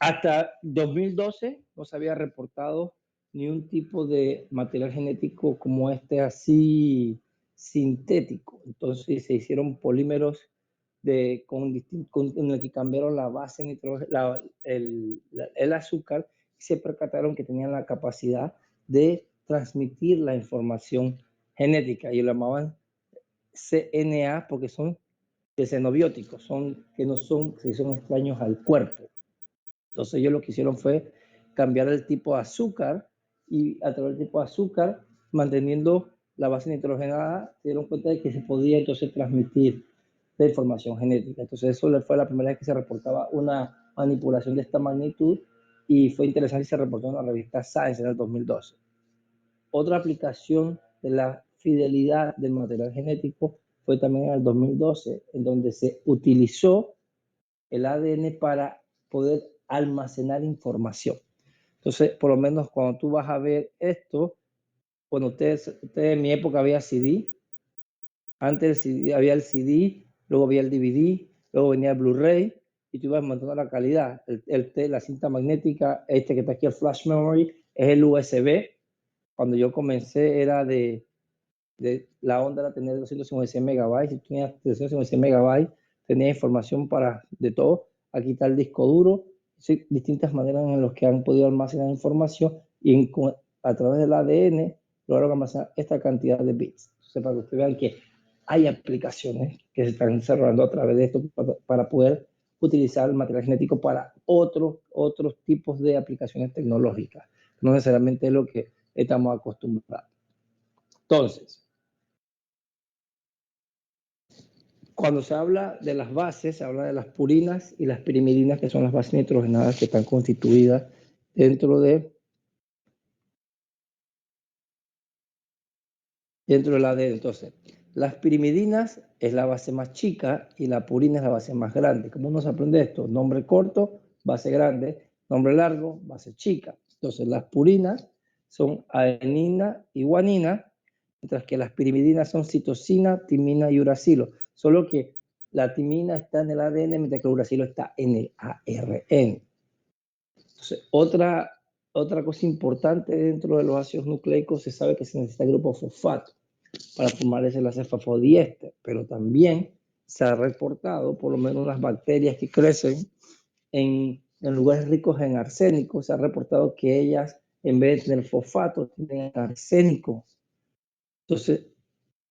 Hasta 2012 no se había reportado ni un tipo de material genético como este así sintético. Entonces se hicieron polímeros en el que cambiaron la base nitrógeno, el azúcar, y se percataron que tenían la capacidad de transmitir la información genética y lo llamaban CNA porque son xenobióticos, que son extraños al cuerpo. Entonces ellos lo que hicieron fue cambiar el tipo de azúcar y a través del tipo de azúcar, manteniendo la base nitrogenada, se dieron cuenta de que se podía entonces transmitir la información genética. Entonces eso fue la primera vez que se reportaba una manipulación de esta magnitud y fue interesante y se reportó en la revista Science en el 2012. Otra aplicación de la fidelidad del material genético fue también en el 2012, en donde se utilizó el ADN para poder almacenar información. Entonces, por lo menos cuando tú vas a ver esto, bueno, ustedes en mi época había CD, antes había el CD, luego había el DVD, luego venía el Blu-ray, y tú ibas manteniendo la calidad. La cinta magnética, que está aquí, el flash memory, es el USB. Cuando yo comencé era la onda era tener 256 megabytes, si tú tenías 256 megabytes, tenías información de todo. Aquí está el disco duro, sí, distintas maneras en las que han podido almacenar información y a través del ADN lograron almacenar esta cantidad de bits. Entonces, para que ustedes vean que hay aplicaciones que se están desarrollando a través de esto para poder utilizar el material genético para otros tipos de aplicaciones tecnológicas, no necesariamente es lo que estamos acostumbrados. Entonces, cuando se habla de las bases, se habla de las purinas y las pirimidinas, que son las bases nitrogenadas que están constituidas dentro del ADN. Entonces, las pirimidinas es la base más chica y la purina es la base más grande. ¿Cómo uno se aprende esto? Nombre corto, base grande; nombre largo, base chica. Entonces, las purinas son adenina y guanina, mientras que las pirimidinas son citosina, timina y uracilo. Solo que la timina está en el ADN, mientras que el uracilo está en el ARN. Entonces, otra cosa importante dentro de los ácidos nucleicos, se sabe que se necesita el grupo fosfato para formar ese enlace fosfodiéster, pero también se ha reportado, por lo menos las bacterias que crecen en lugares ricos en arsénico, se ha reportado que ellas, en vez de tener fosfato, tienen arsénico. Entonces,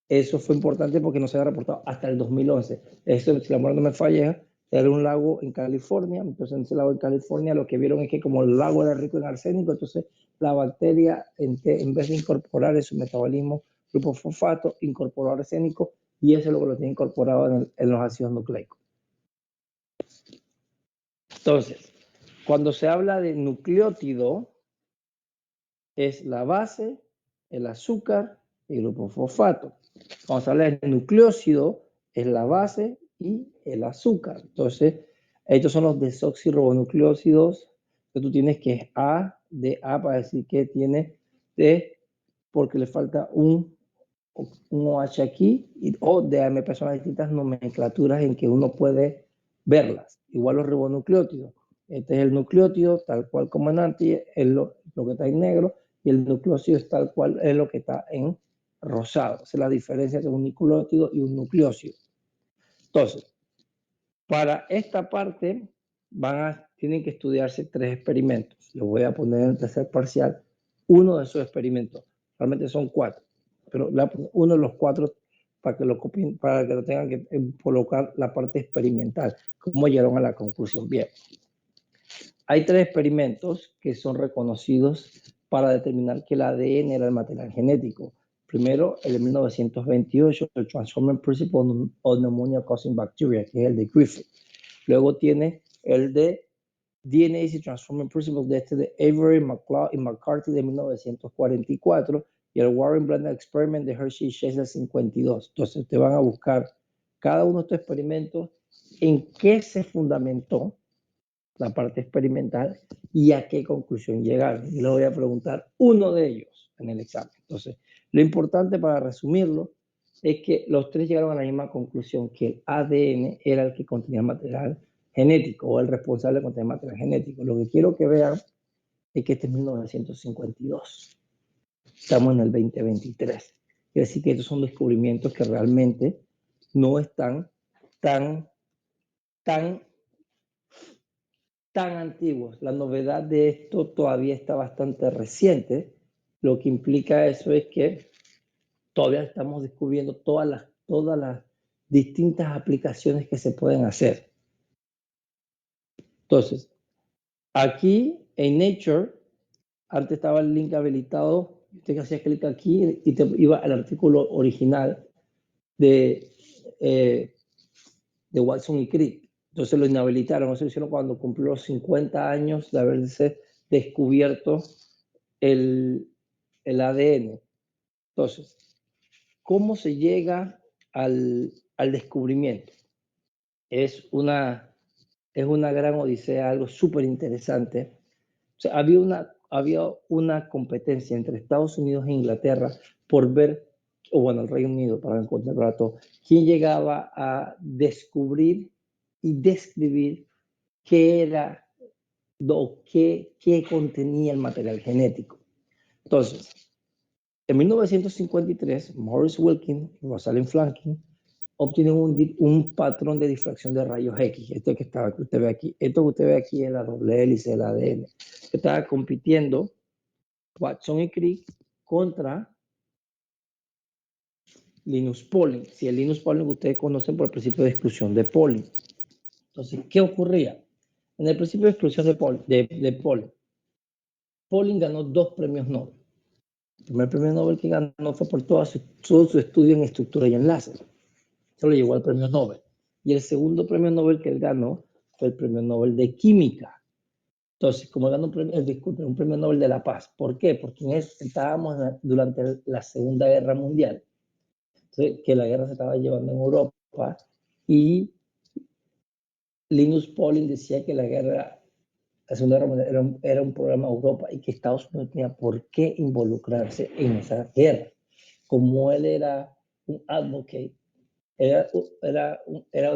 eso fue importante porque no se había reportado hasta el 2011. Eso, si la memoria no me falla, era un lago en California. Entonces, en ese lago en California lo que vieron es que como el lago era rico en arsénico, entonces la bacteria, en vez de incorporar en su metabolismo grupo fosfato, incorporó arsénico, y eso es lo que lo tiene incorporado en los ácidos nucleicos. Entonces, cuando se habla de nucleótido, es la base, el azúcar y el grupo fosfato. Cuando se habla de nucleócido, es la base y el azúcar. Entonces, estos son los desoxirribonucleócidos que tú tienes, que es A de A, para decir que tiene D, porque le falta un OH aquí, o de AMP, son las distintas nomenclaturas en que uno puede verlas. Igual los ribonucleótidos. Este es el nucleótido, tal cual como en anti, es lo que está en negro, y el nucleócido es tal cual, es lo que está en rosado. Esa es la diferencia entre un nucleótido y un nucleócido. Entonces, para esta parte tienen que estudiarse 3 experimentos. Los voy a poner en el tercer parcial. Uno de esos experimentos, realmente son 4, pero uno de los 4 para que lo copien, para que lo tengan que colocar la parte experimental, cómo llegaron a la conclusión. Bien, hay 3 experimentos que son reconocidos para determinar que el ADN era el material genético. Primero, el de 1928, el Transforming Principle of Pneumonia Causing Bacteria, que es el de Griffith. Luego tiene el de DNA y Transforming Principle de Avery, McLeod y McCarthy de 1944, y el Warren Blended Experiment de Hershey y Chase del 52. Entonces, te van a buscar cada uno de estos experimentos, en qué se fundamentó la parte experimental y a qué conclusión llegaron. Y les voy a preguntar uno de ellos en el examen. Entonces, lo importante, para resumirlo, es que los 3 llegaron a la misma conclusión, que el ADN era el que contenía el material genético o el responsable con temas material genético. Lo que quiero que vean es que este es 1952. Estamos en el 2023. Quiere decir que estos son descubrimientos que realmente no están tan antiguos. La novedad de esto todavía está bastante reciente. Lo que implica eso es que todavía estamos descubriendo todas las distintas aplicaciones que se pueden hacer. Entonces, aquí en Nature, antes estaba el link habilitado, usted hacía clic aquí y te iba al artículo original de Watson y Crick. Entonces lo inhabilitaron, eso lo hicieron cuando cumplió los 50 años de haberse descubierto el ADN. Entonces, ¿cómo se llega al descubrimiento? Es una gran odisea, algo súper interesante. O sea, había una competencia entre Estados Unidos e Inglaterra por ver, o bueno, el Reino Unido, para encontrar todo, quién llegaba a descubrir y describir qué era, qué contenía el material genético. Entonces, en 1953, Maurice Wilkins y Rosalind Franklin obtienen un patrón de difracción de rayos X. Esto que usted ve aquí. Esto que usted ve aquí es la doble hélice del ADN. Estaba compitiendo Watson y Crick contra Linus Pauling. Si el Linus Pauling ustedes conocen por el principio de exclusión de Pauling. Entonces, ¿qué ocurría? En el principio de exclusión de Pauling, Pauling ganó 2 premios Nobel. El primer premio Nobel que ganó fue por todo su estudio en estructura y enlaces. Eso le llevó al premio Nobel. Y el segundo premio Nobel que él ganó fue el premio Nobel de Química. Entonces, como ganó un premio Nobel de la Paz. ¿Por qué? Porque estábamos durante la Segunda Guerra Mundial. Entonces, que la guerra se estaba llevando en Europa y Linus Pauling decía que la Segunda Guerra Mundial era un problema de Europa y que Estados Unidos no tenía por qué involucrarse en esa guerra. Como él era un advocate, era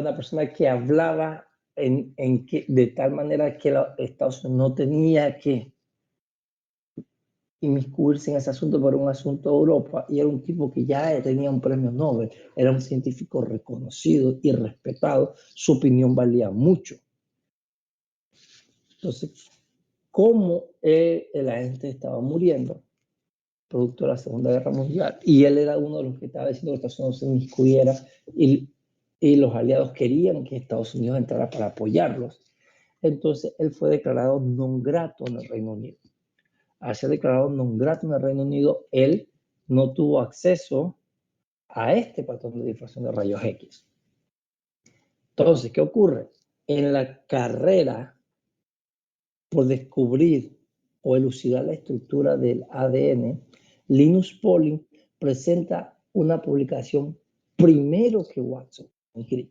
una persona que hablaba de tal manera que Estados Unidos no tenía que inmiscuirse en ese asunto, pero un asunto de Europa, y era un tipo que ya tenía un premio Nobel, era un científico reconocido y respetado, su opinión valía mucho. Entonces, ¿cómo la gente estaba muriendo? Producto de la Segunda Guerra Mundial, y él era uno de los que estaba diciendo que Estados Unidos se inmiscuyera, y los aliados querían que Estados Unidos entrara para apoyarlos. Entonces, él fue declarado non grato en el Reino Unido. Al ser declarado non grato en el Reino Unido, él no tuvo acceso a este patrón de difracción de rayos X. Entonces, ¿qué ocurre? En la carrera por descubrir o elucidar la estructura del ADN, Linus Pauling presenta una publicación primero que Watson y Crick.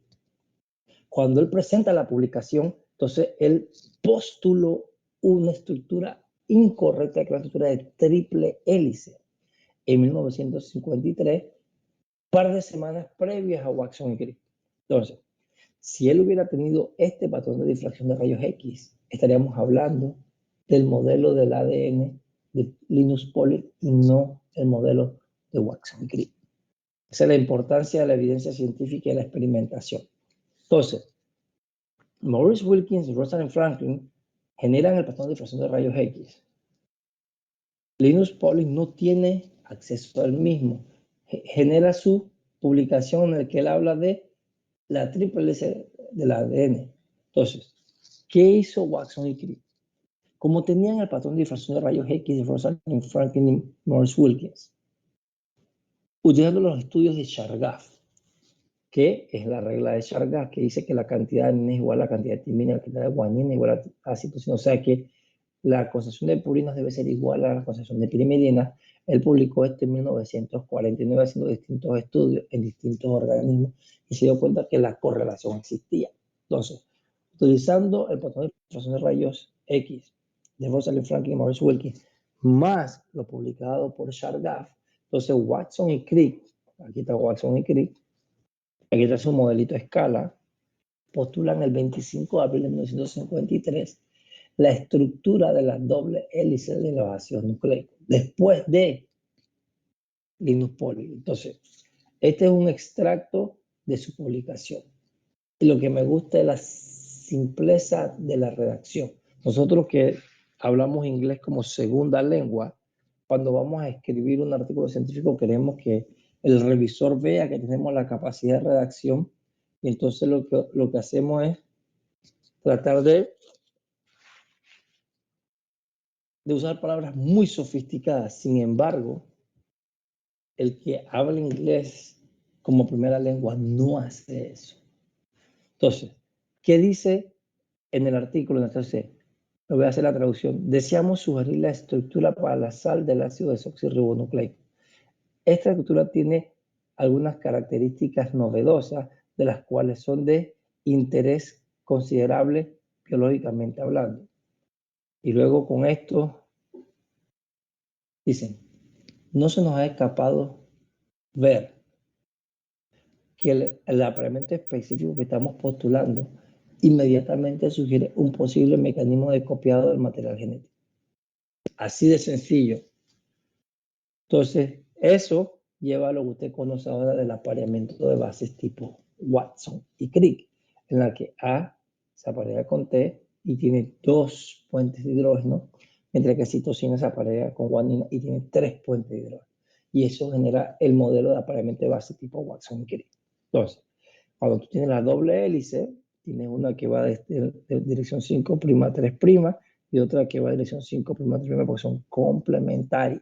Cuando él presenta la publicación, entonces él postuló una estructura incorrecta, que es la estructura de triple hélice, en 1953, par de semanas previas a Watson y Crick. Entonces, si él hubiera tenido este patrón de difracción de rayos X, estaríamos hablando del modelo del ADN de Linus Pauling y no el modelo de Watson y Crick. Esa es la importancia de la evidencia científica y la experimentación. Entonces, Maurice Wilkins y Rosalind Franklin generan el patrón de difracción de rayos X. Linus Pauling no tiene acceso al mismo. Genera su publicación en la que él habla de la triple hélice del ADN. Entonces, ¿qué hizo Watson y Crick? Como tenían el patrón de difracción de rayos X de Rosalind Franklin y Maurice Wilkins, utilizando los estudios de Chargaff, que es la regla de Chargaff, que dice que la cantidad de adenina es igual a la cantidad de timina, la cantidad de guanina igual a citosina, o sea que la concentración de purinas debe ser igual a la concentración de pirimidina. Él publicó esto en 1949 haciendo distintos estudios en distintos organismos y se dio cuenta que la correlación existía. Entonces, utilizando el patrón de difracción de rayos X de Rosalind Franklin y Maurice Wilkins, más lo publicado por Chargaff, entonces Watson y Crick, aquí está Watson y Crick, aquí está su modelito a escala, postulan el 25 de abril de 1953 la estructura de la doble hélice de los ácidos nucleicos, después de Linus Pauling. Entonces, este es un extracto de su publicación. Y lo que me gusta es la simpleza de la redacción. Nosotros que hablamos inglés como segunda lengua, cuando vamos a escribir un artículo científico queremos que el revisor vea que tenemos la capacidad de redacción, y entonces lo que hacemos es tratar de usar palabras muy sofisticadas. Sin embargo, el que habla inglés como primera lengua no hace eso. Entonces, ¿qué dice en el artículo? Entonces, lo voy a hacer la traducción. Deseamos sugerir la estructura para la sal del ácido desoxirribonucleico. Esta estructura tiene algunas características novedosas, de las cuales son de interés considerable biológicamente hablando. Y luego con esto dicen, no se nos ha escapado ver que el apareamiento específico que estamos postulando inmediatamente sugiere un posible mecanismo de copiado del material genético. Así de sencillo. Entonces, eso lleva a lo que usted conoce ahora del apareamiento de bases tipo Watson y Crick, en la que A se aparea con T y tiene 2 puentes de hidrógeno, mientras que citosina se aparea con guanina y tiene 3 puentes de hidrógeno. Y eso genera el modelo de apareamiento de base tipo Watson y Crick. Entonces, cuando tú tienes la doble hélice, tienes una que va de dirección 5' a 3' y otra que va de dirección 5' a 3', porque son complementarias.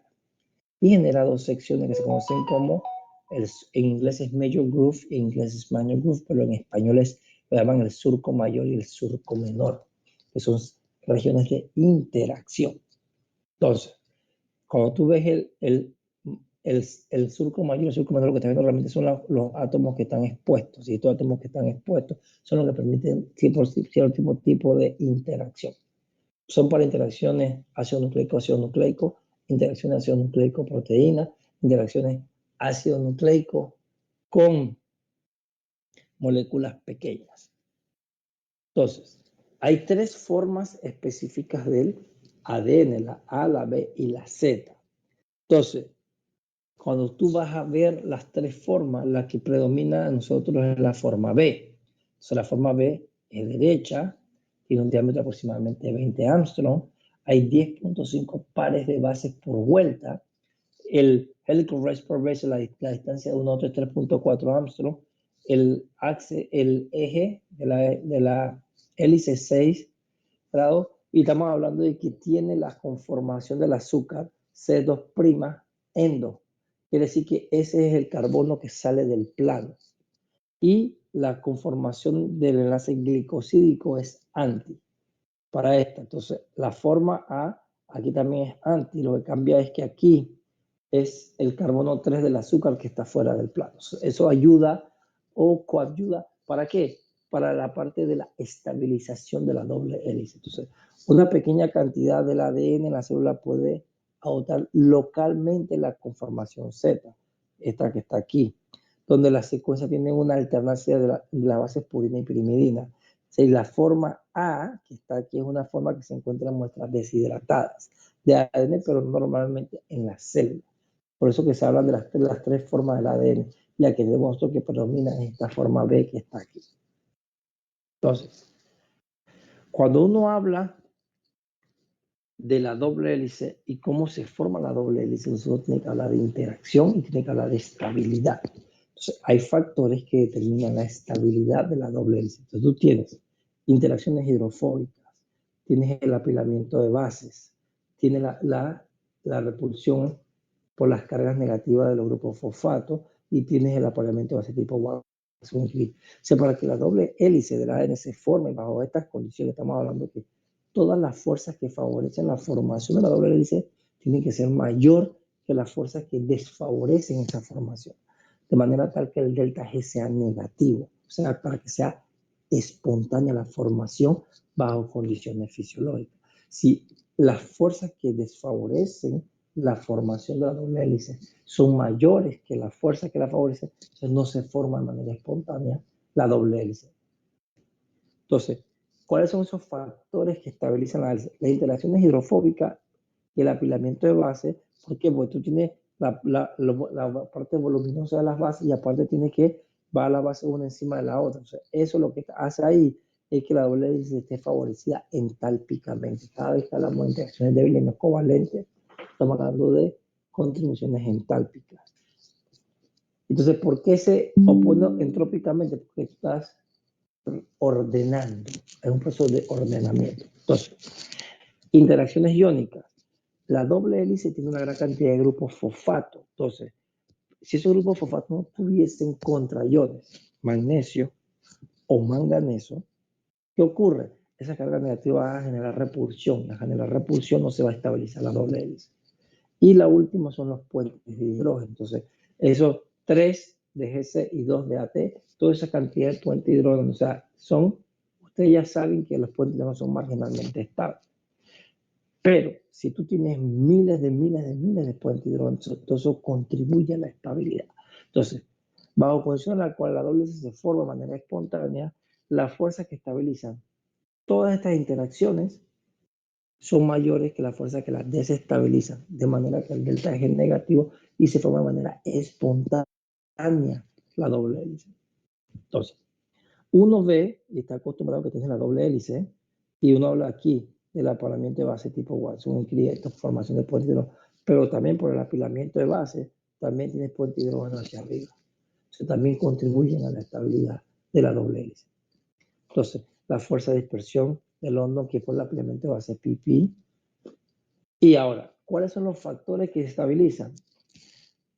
Y genera 2 secciones que se conocen como, en inglés es major groove y en inglés es minor groove, pero en español lo llaman el surco mayor y el surco menor, que son regiones de interacción. Entonces, cuando tú ves el surco mayor y el surco menor, lo que está viendo realmente son los átomos que están expuestos. Y estos átomos que están expuestos son los que permiten cierto tipo de interacción. Son para interacciones ácido nucleico-ácido nucleico, interacciones ácido nucleico-proteína, interacciones ácido nucleico con moléculas pequeñas. Entonces, hay 3 formas específicas del ADN, la A, la B y la Z. Entonces, cuando tú vas a ver las 3 formas, la que predomina a nosotros es la forma B. Entonces, la forma B es derecha, tiene un diámetro aproximadamente de 20 Armstrong, hay 10.5 pares de bases por vuelta, el helical rest per base, la distancia de uno a otro es 3.4 Armstrong, el eje de la hélice 6 grados, y estamos hablando de que tiene la conformación del azúcar C2' endo. Quiere decir que ese es el carbono que sale del plano. Y la conformación del enlace glicosídico es anti para esta. Entonces, la forma A, aquí también es anti. Lo que cambia es que aquí es el carbono 3 del azúcar que está fuera del plano. Eso ayuda o coayuda. ¿Para qué? Para la parte de la estabilización de la doble hélice. Entonces, una pequeña cantidad del ADN en la célula puede adoptar localmente la conformación Z, esta que está aquí, donde la secuencia tiene una alternancia de la base purina y pirimidina. Si la forma A, que está aquí, es una forma que se encuentra en muestras deshidratadas de ADN, pero normalmente en las células. Por eso que se hablan de las 3 formas del ADN. La que demostró que predomina es esta forma B que está aquí. Entonces, cuando uno habla de la doble hélice y cómo se forma la doble hélice, nosotros tiene que hablar de interacción y tiene que hablar de estabilidad. Entonces, hay factores que determinan la estabilidad de la doble hélice. Entonces, tú tienes interacciones hidrofóbicas, tienes el apilamiento de bases, tienes la repulsión por las cargas negativas de los grupos fosfato y tienes el apilamiento de base tipo Watson. O sea, para que la doble hélice del ADN se forme bajo estas condiciones, estamos hablando que todas las fuerzas que favorecen la formación de la doble hélice tienen que ser mayor que las fuerzas que desfavorecen esa formación, de manera tal que el delta G sea negativo, o sea, para que sea espontánea la formación bajo condiciones fisiológicas. Si las fuerzas que desfavorecen la formación de la doble hélice son mayores que las fuerzas que la favorecen, entonces no se forma de manera espontánea la doble hélice. Entonces, ¿cuáles son esos factores que estabilizan la hélice? Las interacciones hidrofóbicas y el apilamiento de bases. ¿Por qué? Porque tú tienes la parte voluminosa de las bases y aparte tienes que va la base una encima de la otra. O sea, eso lo que hace ahí es que la doble hélice esté favorecida entálpicamente. Cada vez que hablamos de interacciones débiles no covalentes, estamos hablando de contribuciones entálpicas. Entonces, ¿por qué se opone entrópicamente? Porque estás ordenando, es un proceso de ordenamiento. Entonces, interacciones iónicas. La doble hélice tiene una gran cantidad de grupos fosfato. Entonces, si esos grupos fosfato no tuviesen contraiones, magnesio o manganeso, ¿qué ocurre? Esa carga negativa va a generar repulsión. Al generar repulsión no se va a estabilizar la doble hélice. Y la última son los puentes de hidrógeno. Entonces, esos 3 de GC y 2 de AT, toda esa cantidad de puentes de hidrógeno, o sea, ustedes ya saben que los puentes de hidrógeno son marginalmente estables. Pero si tú tienes miles de puentes de hidrógeno, todo eso contribuye a la estabilidad. Entonces, bajo condiciones en la cual la doble hélice se forma de manera espontánea, las fuerzas que estabilizan todas estas interacciones son mayores que las fuerzas que las desestabilizan, de manera que el delta G es negativo y se forma de manera espontánea la doble hélice. Entonces, uno ve y está acostumbrado que tiene la doble hélice y uno habla aquí del apilamiento de base tipo Watson, formación de puente de hidrógeno, pero también por el apilamiento de base también tienes puente de hidrógeno hacia arriba. Entonces, también contribuyen a la estabilidad de la doble hélice. Entonces, la fuerza de dispersión de London, que por el apilamiento de base PP. Y ahora, ¿cuáles son los factores que estabilizan?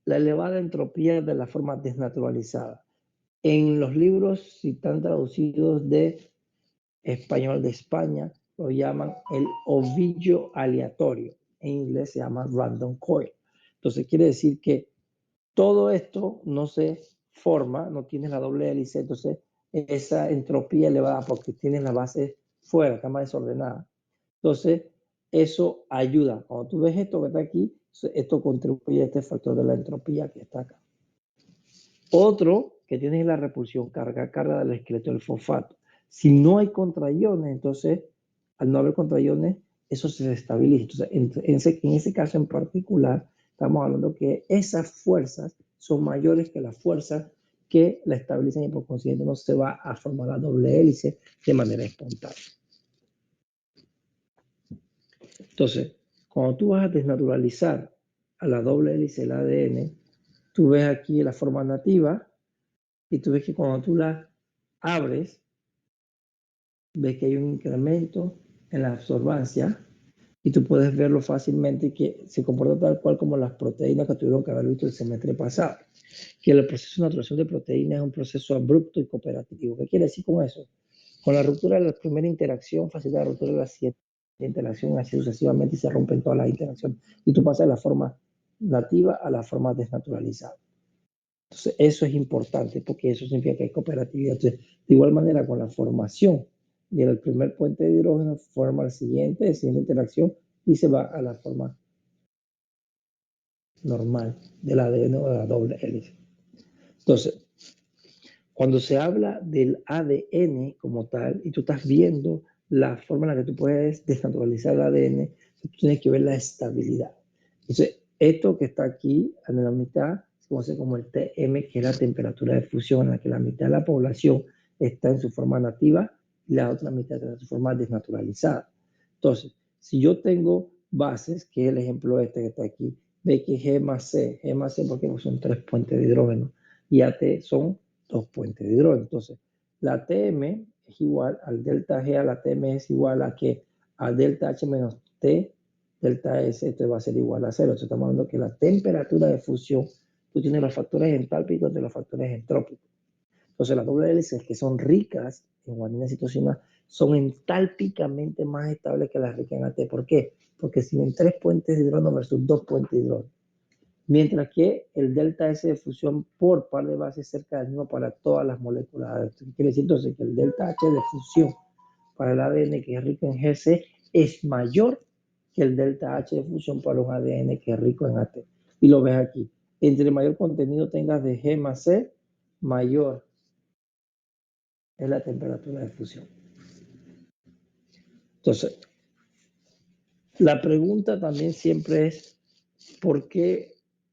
La elevada entropía de la forma desnaturalizada. En los libros, si están traducidos de español de España, lo llaman el ovillo aleatorio. En inglés se llama random coil. Entonces quiere decir que todo esto no se forma, no tiene la doble hélice, entonces esa entropía elevada porque tiene la base fuera, está más desordenada. Entonces, eso ayuda. Cuando tú ves esto que está aquí, esto contribuye a este factor de la entropía que está acá. Otro que tiene es la repulsión, carga del esqueleto del fosfato. Si no hay contraiones, entonces, al no haber contraiones, eso se estabiliza. Entonces, en ese caso en particular, estamos hablando que esas fuerzas son mayores que las fuerzas que la estabilizan y por consiguiente no se va a formar la doble hélice de manera espontánea. Entonces, cuando tú vas a desnaturalizar a la doble hélice del ADN, tú ves aquí la forma nativa y tú ves que cuando tú la abres, ves que hay un incremento en la absorbancia y tú puedes verlo fácilmente que se comporta tal cual como las proteínas que tuvieron que haber visto el semestre pasado. Que el proceso de naturación de proteínas es un proceso abrupto y cooperativo. ¿Qué quiere decir con eso? Con la ruptura de la primera interacción, facilita la ruptura de la siguiente interacción, así sucesivamente, y se rompen todas las interacciones. Y tú pasas de la forma nativa a la forma desnaturalizada. Entonces, eso es importante porque eso significa que hay cooperatividad. Entonces, de igual manera, con la formación del primer puente de hidrógeno, forma el siguiente, siguiente interacción y se va a la forma normal del ADN o de la doble hélice. Entonces, cuando se habla del ADN como tal, y tú estás viendo la forma en la que tú puedes desnaturalizar el ADN, tú tienes que ver la estabilidad. Entonces, esto que está aquí en la mitad se conoce como el TM, que es la temperatura de fusión, en la que la mitad de la población está en su forma nativa y la otra mitad está en su forma desnaturalizada. Entonces, si yo tengo bases, que es el ejemplo este que está aquí, ve que G más C porque son 3 puentes de hidrógeno, y AT son 2 puentes de hidrógeno. Entonces, la TM es igual al delta G, a la TM es igual a que a delta H menos T, delta S, esto va a ser igual a 0. Entonces, estamos hablando que la temperatura de fusión, tú tienes los factores entálpicos de los factores entrópicos. Entonces, las doble hélices que son ricas en guanina y citosina son entálpicamente más estables que las ricas en AT. ¿Por qué? Porque tienen 3 puentes de hidrógeno versus 2 puentes de hidrógeno. Mientras que el delta S de fusión por par de bases es cerca del mismo para todas las moléculas. Esto quiere decir entonces que el delta H de fusión para el ADN que es rico en GC es mayor que el delta H de fusión para un ADN que es rico en AT. Y lo ves aquí. Entre mayor contenido tengas de G más C, mayor es la temperatura de fusión. Entonces, la pregunta también siempre es, ¿por qué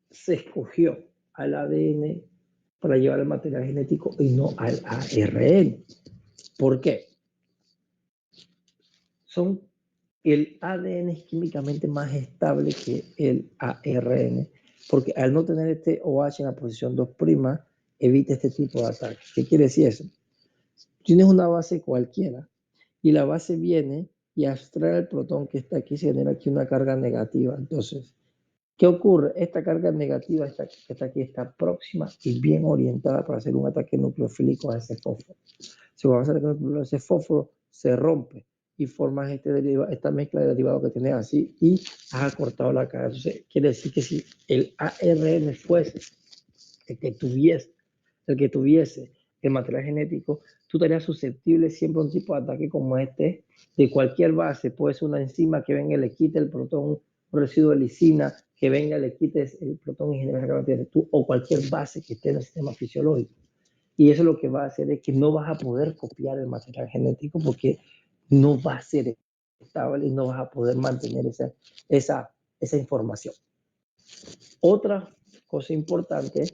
se escogió al ADN para llevar el material genético y no al ARN? ¿Por qué? El ADN es químicamente más estable que el ARN, porque al no tener este OH en la posición 2', evita este tipo de ataques. ¿Qué quiere decir eso? Tienes una base cualquiera y la base viene y abstrae el protón que está aquí, se genera aquí una carga negativa. Entonces, ¿qué ocurre? Esta carga negativa que está aquí está próxima y bien orientada para hacer un ataque nucleofílico a ese fósforo. Si vas a hacer ese fósforo, se rompe y formas esta mezcla de derivados que tienes así y has acortado la carga. Entonces, quiere decir que si el ARN fuese el que tuviese el material genético, tú estarías susceptible siempre a un tipo de ataque como este, de cualquier base. Puede ser una enzima que venga y le quite el protón, un residuo de lisina, que venga y le quite el protón y genere esa cantidad, o cualquier base que esté en el sistema fisiológico. Y eso lo que va a hacer es que no vas a poder copiar el material genético porque no va a ser estable y no vas a poder mantener esa información. Otra cosa importante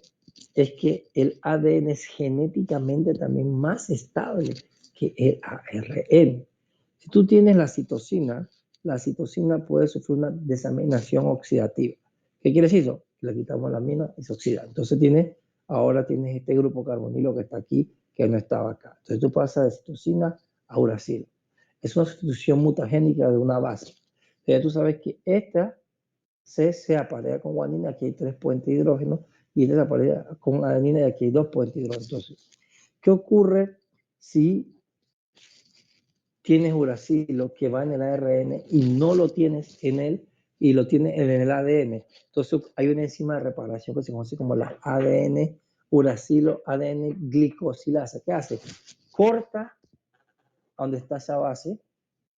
es que el ADN es genéticamente también más estable que el ARN. Si tú tienes la citosina puede sufrir una desaminación oxidativa. ¿Qué quiere decir eso? Le quitamos la amina y se oxida. Entonces ahora tienes este grupo carbonilo que está aquí, que no estaba acá. Entonces tú pasas de citosina a uracilo. Es una sustitución mutagénica de una base. Entonces ya tú sabes que esta se aparea con guanina, aquí hay 3 puentes de hidrógeno, y esta se aparea con adenina y aquí hay 2 puentes de hidrógeno. Entonces, ¿qué ocurre si tienes uracilo que va en el ARN y no lo tienes en él y lo tienes en el ADN? Entonces hay una enzima de reparación que se conoce como la ADN uracilo ADN glicosilasa. ¿Qué hace? Corta donde está esa base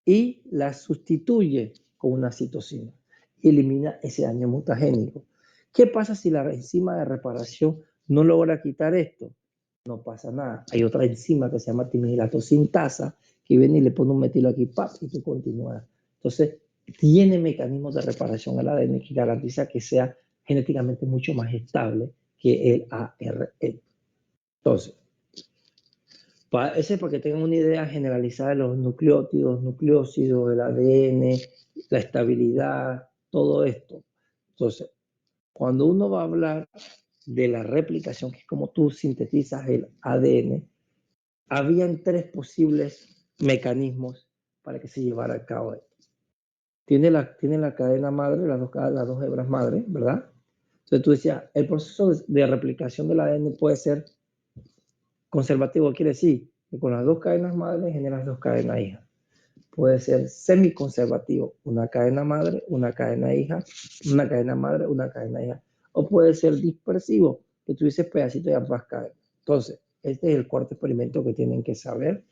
y la sustituye con una citosina y elimina ese daño mutagénico. ¿Qué pasa si la enzima de reparación no logra quitar esto? No pasa nada. Hay otra enzima que se llama timilato sintasa que viene y le pone un metilo aquí, ¡pap! Y tú continúas. Entonces, tiene mecanismos de reparación al ADN que garantiza que sea genéticamente mucho más estable que el ARN. Entonces, ese es para que tengan una idea generalizada de los nucleótidos, nucleósidos, el ADN, la estabilidad, todo esto. Entonces, cuando uno va a hablar de la replicación, que es como tú sintetizas el ADN, habían 3 posibles mecanismos para que se llevara a cabo esto. Tiene la cadena madre, las dos hebras madre, ¿verdad? Entonces tú decías, el proceso de replicación del ADN puede ser conservativo, quiere decir que con las 2 cadenas madres generas 2 cadenas hijas. Puede ser semiconservativo, una cadena madre, una cadena hija, una cadena madre, una cadena hija. O puede ser dispersivo, que tú dices pedacitos de ambas cadenas. Entonces, este es el cuarto experimento que tienen que saber,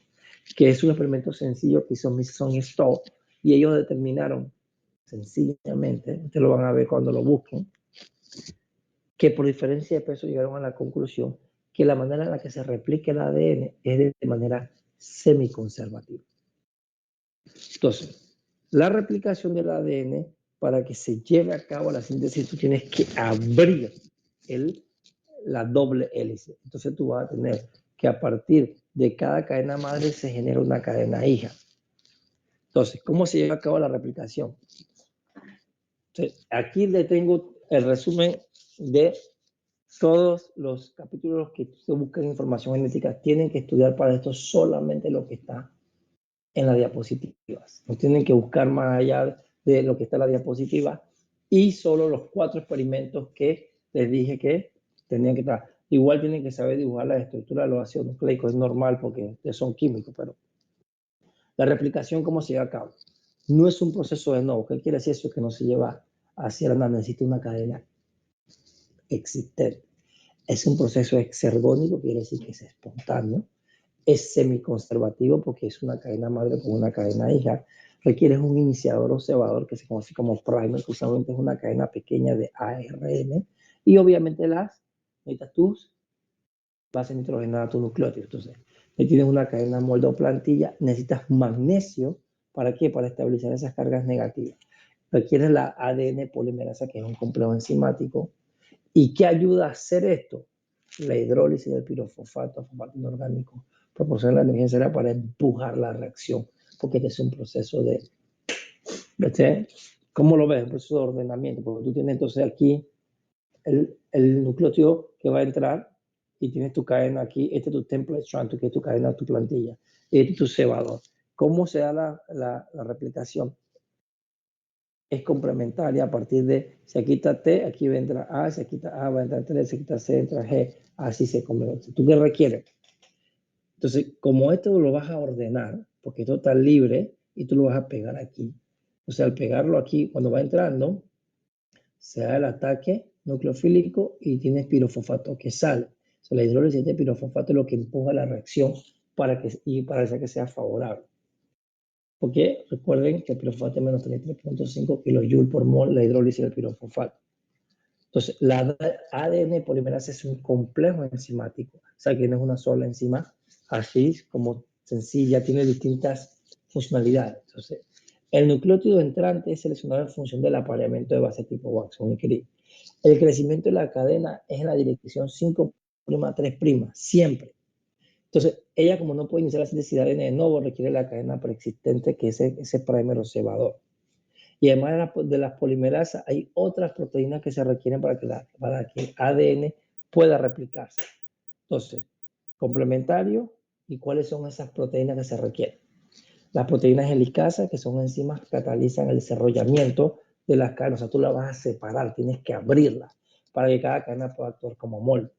que es un experimento sencillo que hizo Mixon y Stowe, y ellos determinaron sencillamente, ustedes lo van a ver cuando lo busquen, que por diferencia de peso llegaron a la conclusión que la manera en la que se replica el ADN es de manera semiconservativa. Entonces, la replicación del ADN, para que se lleve a cabo la síntesis, tú tienes que abrir la doble hélice. Entonces tú vas a tener que a partir de cada cadena madre se genera una cadena hija. Entonces, ¿cómo se lleva a cabo la replicación? Entonces, aquí le tengo el resumen de todos los capítulos que se buscan información genética. Tienen que estudiar para esto solamente lo que está en las diapositivas. No tienen que buscar más allá de lo que está en la diapositiva y solo los 4 experimentos que les dije que tenían que estar. Igual tienen que saber dibujar la estructura de los ácidos nucleicos, es normal porque son químicos, pero la replicación, ¿cómo se lleva a cabo? No es un proceso de nuevo. ¿Qué quiere decir eso? Que no se lleva hacia la nada, necesita una cadena existente. Es un proceso exergónico, quiere decir que es espontáneo. Es semiconservativo porque es una cadena madre con una cadena hija. Requiere un iniciador o cebador que se conoce como primer, que usualmente es una cadena pequeña de ARN. Y obviamente necesitas tus bases nitrogenadas, tus nucleótidos. Entonces, tienes una cadena molde o plantilla, necesitas magnesio ¿Para qué? Para estabilizar esas cargas negativas. Requiere la ADN polimerasa, que es un complejo enzimático. ¿Y qué ayuda a hacer esto? La hidrólisis del pirofosfato, fosfato inorgánico, proporciona la energía necesaria para empujar la reacción, porque este es un proceso de, ¿cómo lo ves? Un proceso de ordenamiento, porque tú tienes entonces aquí el nucleótido que va a entrar y tienes tu cadena aquí, este es tu template strand, que es tu cadena, tu plantilla, y este es tu cebador. ¿Cómo se da la replicación? Es complementaria a partir de, si aquí está T, aquí va a entrar A, si aquí está A, va a entrar 3, si aquí está C, entra G, así se complementa. ¿Tú qué requieres? Entonces, como esto lo vas a ordenar, porque esto está libre, y tú lo vas a pegar aquí. O sea, al pegarlo aquí, cuando va entrando, se da el ataque nucleofílico y tienes pirofosfato que sale. O sea, la hidrólisis de pirofosfato es lo que empuja la reacción para hacer que sea favorable. Porque recuerden que el pirofosfato es menos 33.5 kJ por mol la hidrólisis del pirofosfato. Entonces, la ADN polimerasa es un complejo enzimático. O sea, que no es una sola enzima, así como sencilla, tiene distintas funcionalidades. Entonces, el nucleótido entrante es seleccionado en función del apareamiento de base tipo Watson y Crick. El crecimiento de la cadena es en la dirección 5'3', siempre. Entonces, ella como no puede iniciar la síntesis de ADN de nuevo, requiere la cadena preexistente, que es ese primer cebador. Y además de las polimerasas, hay otras proteínas que se requieren para que el ADN pueda replicarse. Entonces, complementario, ¿y cuáles son esas proteínas que se requieren? Las proteínas helicasas, que son enzimas que catalizan el desarrollamiento de las cadenas. O sea, tú la vas a separar, tienes que abrirla para que cada cadena pueda actuar como molde.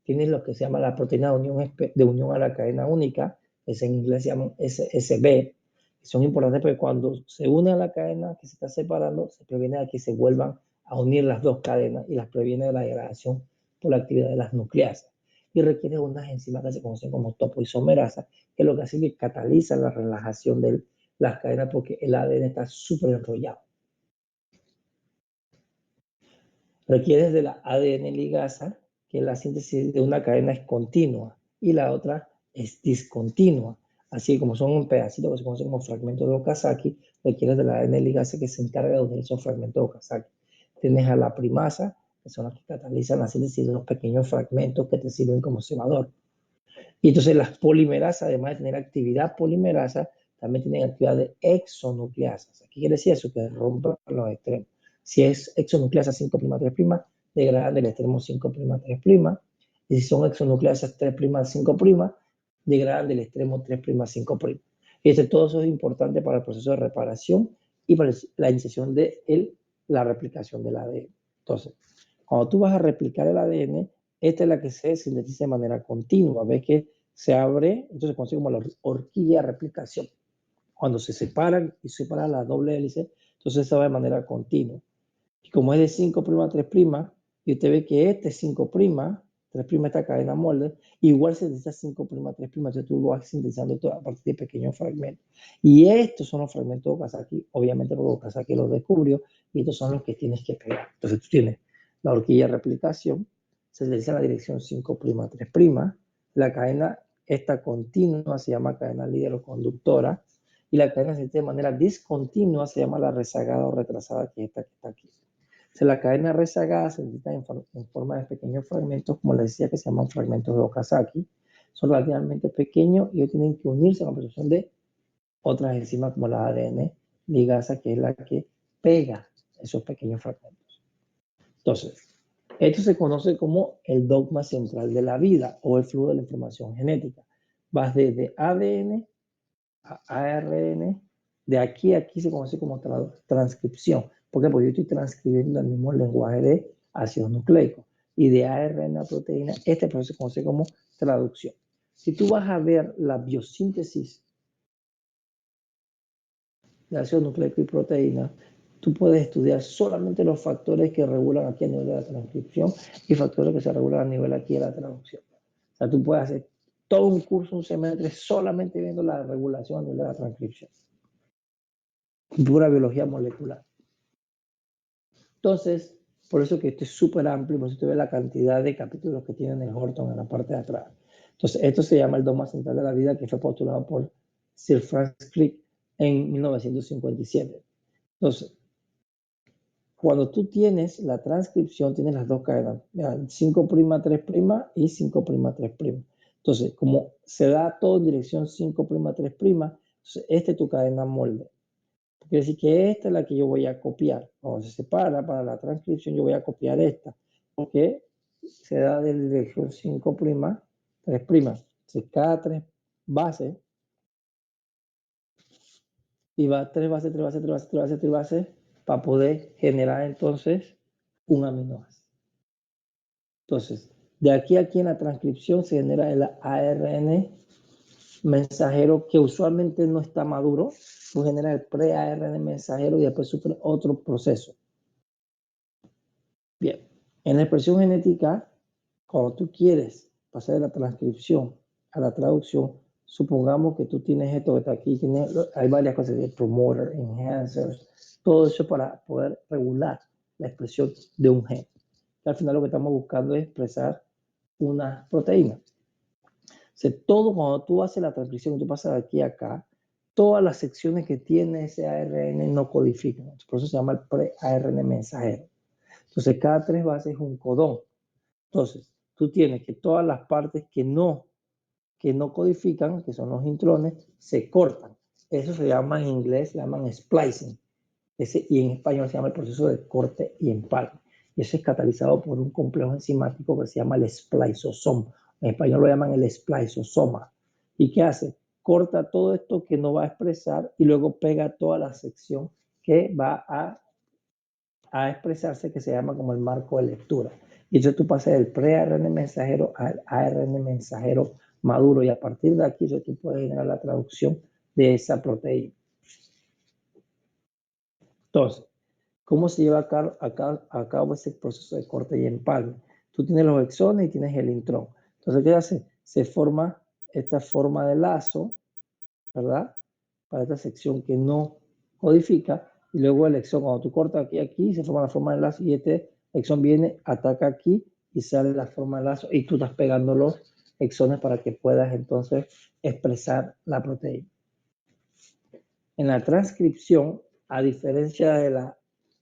Tienes lo que se llama la proteína de unión a la cadena única, que en inglés se llaman SSB, que son importantes porque cuando se une a la cadena que se está separando, se previene de que se vuelvan a unir las dos cadenas y las previene de la degradación por la actividad de las nucleasas. Y requiere unas enzimas que se conocen como topoisomerasa, que lo que hace es que cataliza la relajación de las cadenas porque el ADN está súper enrollado. Requiere de la ADN ligasa, que la síntesis de una cadena es continua y la otra es discontinua. Así como son un pedacito que se conoce como fragmentos de Okazaki, requiere de la ADN ligasa que se encarga de unir esos fragmentos de Okazaki. Tienes a la primasa, que son las que catalizan la síntesis de los pequeños fragmentos que te sirven como cebador. Y entonces las polimerasas, además de tener actividad polimerasa, también tienen actividad de exonucleasas. ¿Qué quiere decir eso? Que rompen los extremos. Si es exonucleasa 5'3', degradan del extremo 5'3'. Y si son exonucleasas 3'5', degradan del extremo 3'5'. Y todo eso es importante para el proceso de reparación y para la iniciación de la replicación del ADN. Entonces, cuando tú vas a replicar el ADN, esta es la que se sintetiza de manera continua. Ves que se abre, entonces se conoce como la horquilla de replicación. Cuando se separan y separa la doble hélice, entonces se va de manera continua. Y como es de 5' a 3', y usted ve que este 5', 3' esta cadena molde, igual se sintetiza 5' a 3', entonces tú lo vas sintetizando todo a partir de pequeños fragmentos. Y estos son los fragmentos de Okazaki, obviamente porque Okazaki los descubrió, y estos son los que tienes que pegar. Entonces tú tienes la horquilla de replicación, se sintetiza en la dirección 5' a 3', la cadena esta continua se llama cadena líder o conductora, y la cadena se sintetiza de manera discontinua se llama la rezagada o retrasada, que es esta que está aquí. Si la cadena rezagada se necesita en forma de pequeños fragmentos, como les decía, que se llaman fragmentos de Okazaki, son relativamente pequeños y ellos tienen que unirse a la producción de otras enzimas como la ADN ligasa, que es la que pega esos pequeños fragmentos. Entonces, esto se conoce como el dogma central de la vida o el flujo de la información genética. Vas desde ADN a ARN, de aquí a aquí se conoce como transcripción. ¿Por qué? Porque yo estoy transcribiendo el mismo lenguaje de ácidos nucleicos. Y de ARN a proteína, este proceso se conoce como traducción. Si tú vas a ver la biosíntesis de ácido nucleico y proteína, tú puedes estudiar solamente los factores que regulan aquí a nivel de la transcripción y factores que se regulan a nivel aquí de la traducción. O sea, tú puedes hacer todo un curso, un semestre, solamente viendo la regulación a nivel de la transcripción. Pura biología molecular. Entonces, por eso que esto es súper amplio, por eso usted ve la cantidad de capítulos que tiene el Horton en la parte de atrás. Entonces, esto se llama el dogma central de la vida, que fue postulado por Sir Francis Crick en 1957. Entonces, cuando tú tienes la transcripción, tienes las dos cadenas, 5' 3' y 5' 3'. Entonces, como se da todo en dirección 5' 3', entonces esta es tu cadena molde. Quiere decir que esta es la que yo voy a copiar. Cuando se separa para la transcripción, yo voy a copiar esta, porque se da de dirección 5', 3'. Entonces, cada 3 bases, y va 3 bases, 3 bases, 3 bases, 3 bases, 3 bases, para poder generar entonces un aminoácido. Entonces, de aquí a aquí en la transcripción se genera el ARN mensajero que usualmente no está maduro, tú genera el pre-ARN mensajero y después sufre otro proceso. Bien, en la expresión genética, cuando tú quieres pasar de la transcripción a la traducción, supongamos que tú tienes esto que está aquí, hay varias cosas, de promoter, enhancers, todo eso para poder regular la expresión de un gen. Al final lo que estamos buscando es expresar una proteína. O sea, todo cuando tú haces la transcripción, tú pasas de aquí a acá, todas las secciones que tiene ese ARN no codifican. Por eso se llama el pre-ARN mensajero. Entonces, cada 3 bases es un codón. Entonces, tú tienes que todas las partes que no codifican, que son los intrones, se cortan. Eso se llama en inglés, se llaman splicing. Y en español se llama el proceso de corte y empalme. Y eso es catalizado por un complejo enzimático que se llama el spliceosoma. En español lo llaman el spliceosoma. ¿Y qué hace? Corta todo esto que no va a expresar y luego pega toda la sección que va a expresarse, que se llama como el marco de lectura. Y entonces tú pasas del pre-ARN mensajero al ARN mensajero maduro y a partir de aquí tú puedes generar la traducción de esa proteína. Entonces, ¿cómo se lleva a cabo ese proceso de corte y empalme? Tú tienes los exones y tienes el intrón. Entonces, ¿qué hace? Se forma esta forma de lazo, ¿verdad? Para esta sección que no codifica. Y luego el exón, cuando tú cortas aquí, se forma la forma de lazo y este exón viene, ataca aquí y sale la forma de lazo y tú estás pegando los exones para que puedas entonces expresar la proteína. En la transcripción, a diferencia de la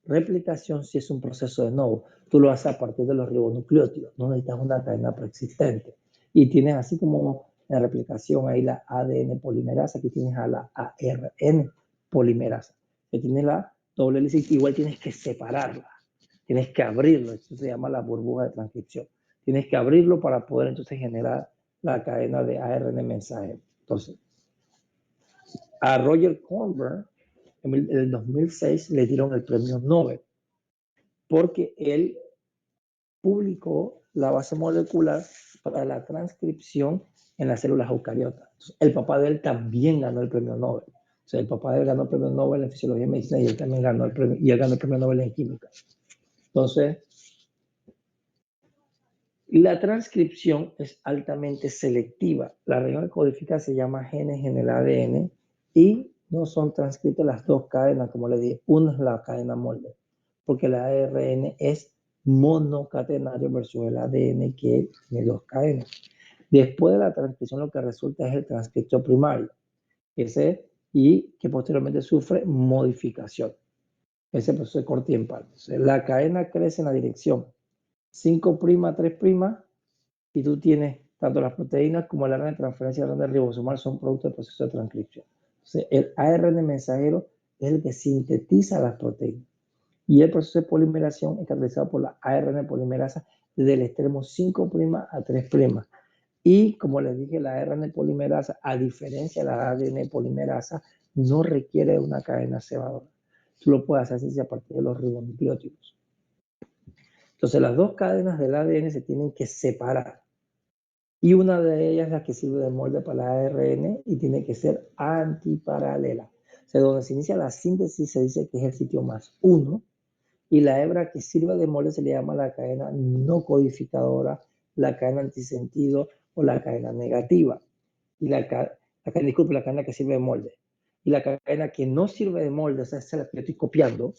replicación, si es un proceso de nuevo, tú lo haces a partir de los ribonucleótidos, no necesitas una cadena preexistente. Y tienes así como en la replicación ahí la ADN polimerasa, aquí tienes a la ARN polimerasa, que tiene la doble hélice, igual tienes que separarla, tienes que abrirlo, esto se llama la burbuja de transcripción. Tienes que abrirlo para poder entonces generar la cadena de ARN mensajero. Entonces, a Roger Kornberg en el 2006 le dieron el premio Nobel porque él publicó la base molecular para la transcripción en las células eucariotas. Entonces, el papá de él también ganó el premio Nobel. O sea, el papá de él ganó el premio Nobel en fisiología y medicina y él también ganó el premio, y él ganó el premio Nobel en química. Entonces, la transcripción es altamente selectiva. La región que codifica se llama genes en el ADN y no son transcritas las dos cadenas, como le dije. Una es la cadena molde, porque el ARN es monocatenario versus el ADN que tiene dos cadenas. Después de la transcripción lo que resulta es el transcripto primario, y que posteriormente sufre modificación. Ese proceso de corte y empalme. La cadena crece en la dirección 5', 3', y tú tienes tanto las proteínas como el ARN de transferencia de ARN ribosomal son producto del proceso de transcripción. Entonces, el ARN mensajero es el que sintetiza las proteínas. Y el proceso de polimeración es catalizado por la ARN polimerasa desde el extremo 5' a 3'. Y como les dije, la ARN polimerasa, a diferencia de la ADN polimerasa, no requiere una cadena cebadora. Tú lo puedes hacer a partir de los ribonucleótidos. Entonces, las dos cadenas del ADN se tienen que separar. Y una de ellas es la que sirve de molde para la ARN y tiene que ser antiparalela. O sea, donde se inicia la síntesis se dice que es el sitio +1 y la hebra que sirve de molde se le llama la cadena no codificadora, la cadena antisentido o la cadena negativa. Y la cadena que sirve de molde. Y la cadena que no sirve de molde, o sea, esa es la que yo estoy copiando,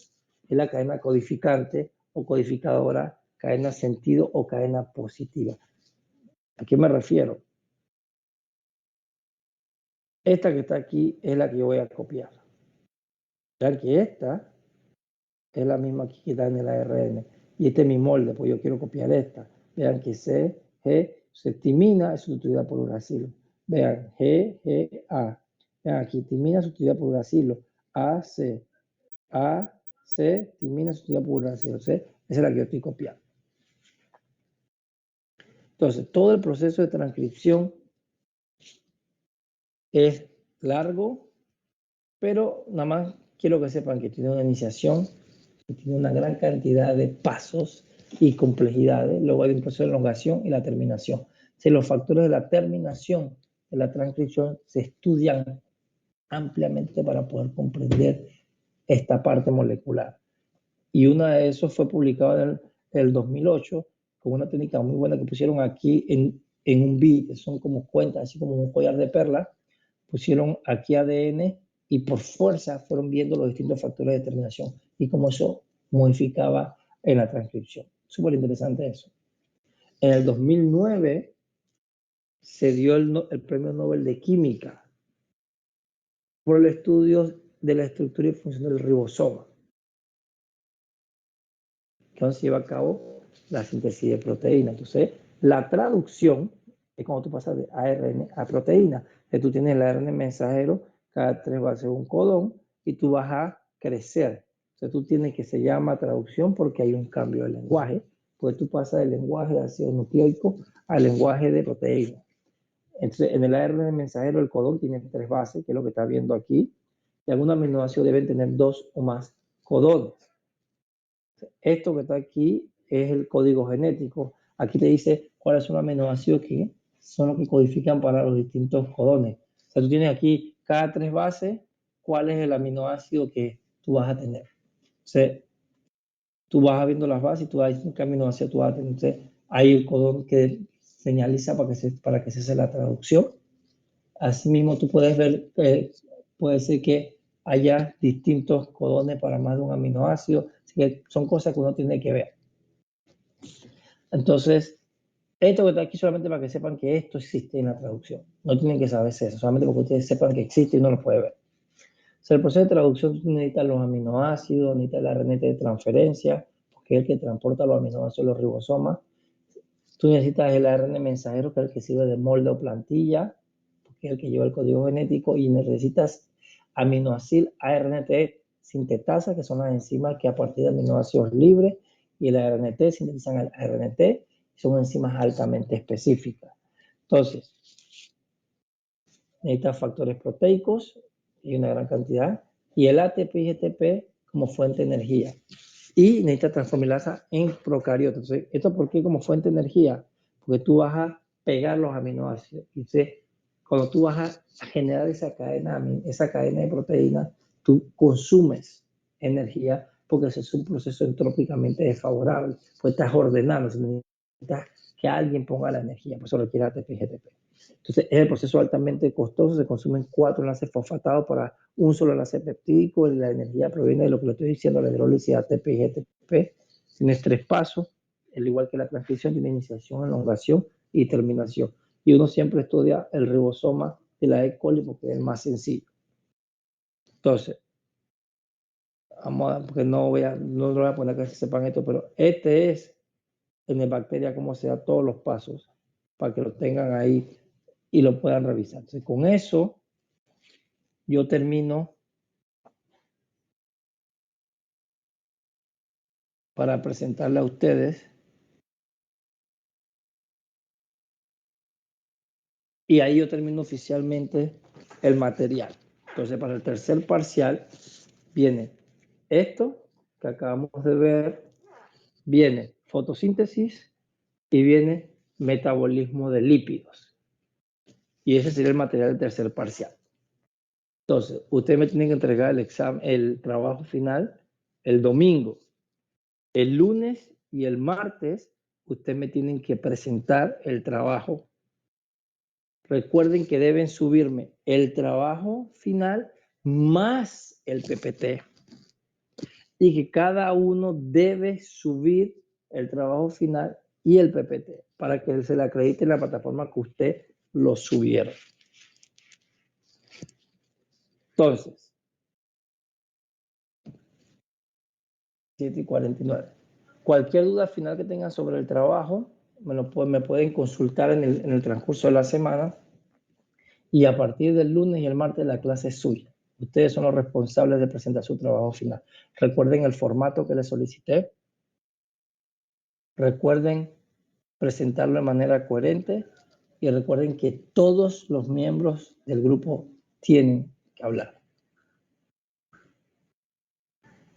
es la cadena codificante o codificadora, cadena sentido o cadena positiva. ¿A qué me refiero? Esta que está aquí es la que yo voy a copiar. Vean que esta es la misma que está en el ARN. Y este es mi molde, pues yo quiero copiar esta. Vean que C, G, timina es sustituida por uracilo. Vean, G, G, A. Vean aquí, timina sustituida por uracilo. A, C. A, C, timina sustituida por uracilo. C, esa es la que yo estoy copiando. Entonces, todo el proceso de transcripción es largo, pero nada más quiero que sepan que tiene una iniciación, que tiene una gran cantidad de pasos y complejidades. Luego hay un proceso de elongación y la terminación. Si los factores de la terminación de la transcripción se estudian ampliamente para poder comprender esta parte molecular. Y una de esos fue publicada en el 2008 con una técnica muy buena que pusieron aquí en un bit, que son como cuentas, así como un collar de perlas, pusieron aquí ADN y por fuerza fueron viendo los distintos factores de determinación y cómo eso modificaba en la transcripción. Súper interesante eso. En el 2009 se dio el premio Nobel de Química por el estudio de la estructura y función del ribosoma, que se lleva a cabo la síntesis de proteína. Entonces, la traducción es cuando tú pasas de ARN a proteína. Que tú tienes el ARN mensajero, cada 3 va a ser un codón y tú vas a crecer. Entonces, tú tienes que se llama traducción porque hay un cambio de lenguaje. Pues tú pasas del lenguaje de ácido nucleico al lenguaje de proteína. Entonces, en el ARN mensajero, el codón tiene 3 bases, que es lo que está viendo aquí, y algunos aminoácidos deben tener 2 o más codones. Esto que está aquí es el código genético. Aquí te dice cuáles son los aminoácidos que son los que codifican para los distintos codones. O sea, tú tienes aquí cada 3 bases, cuál es el aminoácido que tú vas a tener. O sea, tú vas viendo las bases y tú vas diciendo qué aminoácido tú vas a tener. Entonces, hay el codón que señaliza para que se haga la traducción. Asimismo, tú puedes ver, puede ser que haya distintos codones para más de un aminoácido. Así que son cosas que uno tiene que ver. Entonces, esto que está aquí solamente para que sepan que esto existe en la traducción. No tienen que saberse eso, solamente porque ustedes sepan que existe y no lo puede ver. O sea, el proceso de traducción necesita los aminoácidos, necesita la RNT de transferencia, porque es el que transporta los aminoácidos a los ribosomas. Tú necesitas el ARN mensajero, que es el que sirve de molde o plantilla, porque es el que lleva el código genético, y necesitas aminoácido ARNT sintetasa, que son las enzimas que a partir de aminoácidos libres, y el ARNT sintetizan el ARNT, son enzimas altamente específicas. Entonces, necesitas factores proteicos, y una gran cantidad, y el ATP y GTP como fuente de energía. Y necesitas transformilasa en procariotas. Entonces, ¿esto por qué como fuente de energía? Porque tú vas a pegar los aminoácidos. Entonces, cuando tú vas a generar esa cadena de proteínas, tú consumes energía porque ese es un proceso entrópicamente desfavorable. Pues estás ordenando, necesitas que alguien ponga la energía, por eso requiere ATP y GTP. Entonces, es el proceso altamente costoso, se consumen 4 enlaces fosfatados para un solo enlace peptídico, y la energía proviene de lo que le estoy diciendo, la hidrólisis ATP y GTP. Tienes 3 pasos, al igual que la transcripción, tiene iniciación, elongación y terminación. Y uno siempre estudia el ribosoma de la E. coli porque es el más sencillo. Entonces, vamos a, porque no lo voy a poner que sepan esto, pero este es en el bacteria cómo se da todos los pasos para que lo tengan ahí y lo puedan revisar. Entonces, con eso yo termino para presentarle a ustedes, y ahí yo termino oficialmente el material. Entonces, para el tercer parcial viene esto que acabamos de ver, viene fotosíntesis y viene metabolismo de lípidos. Y ese sería el material del tercer parcial. Entonces, ustedes me tienen que entregar el examen, el trabajo final el domingo. El lunes y el martes, ustedes me tienen que presentar el trabajo. Recuerden que deben subirme el trabajo final más el PPT. Y que cada uno debe subir el trabajo final y el PPT para que se le acredite en la plataforma que usted lo subieron. Entonces, 7:49. Cualquier duda final que tengan sobre el trabajo, me pueden consultar en el transcurso de la semana, y a partir del lunes y el martes la clase es suya. Ustedes son los responsables de presentar su trabajo final. Recuerden el formato que les solicité. Recuerden presentarlo de manera coherente y recuerden que todos los miembros del grupo tienen que hablar.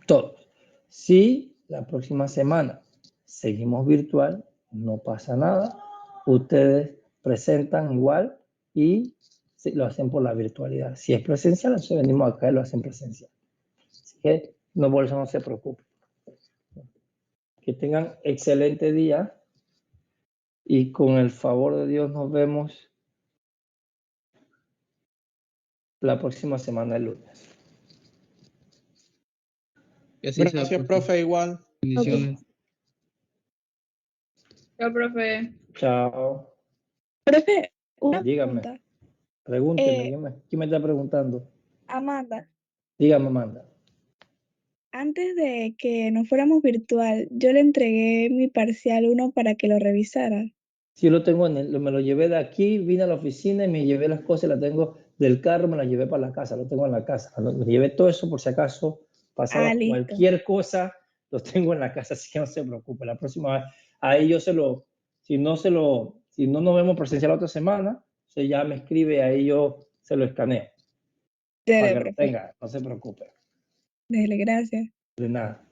Todos. Si la próxima semana seguimos virtual, no pasa nada. Ustedes presentan igual y lo hacen por la virtualidad. Si es presencial, entonces venimos acá y lo hacen presencial. Así que no, por eso no se preocupen. Que tengan excelente día y con el favor de Dios nos vemos la próxima semana el lunes. Gracias, profe, igual. Bendiciones. Chao, profe. Chao. Profe, una Dígame. pregunta. Pregúnteme, ¿quién me está preguntando? Amanda, Dígame, Amanda. antes de que nos fuéramos virtual, yo le entregué mi parcial 1 para que lo revisara. Sí, lo tengo me lo llevé de aquí, vine a la oficina y me llevé las cosas, las tengo del carro, me las llevé para la casa, lo tengo en la casa. Me llevé todo eso por si acaso pasaba Listo. cualquier cosa, lo tengo en la casa, así que no se preocupe. La próxima vez, ahí yo si no nos vemos presencial la otra semana, se ya me escribe, ahí yo se lo escaneo. Para Dele, que lo profe. tenga, no se preocupe. Dele, gracias. De nada.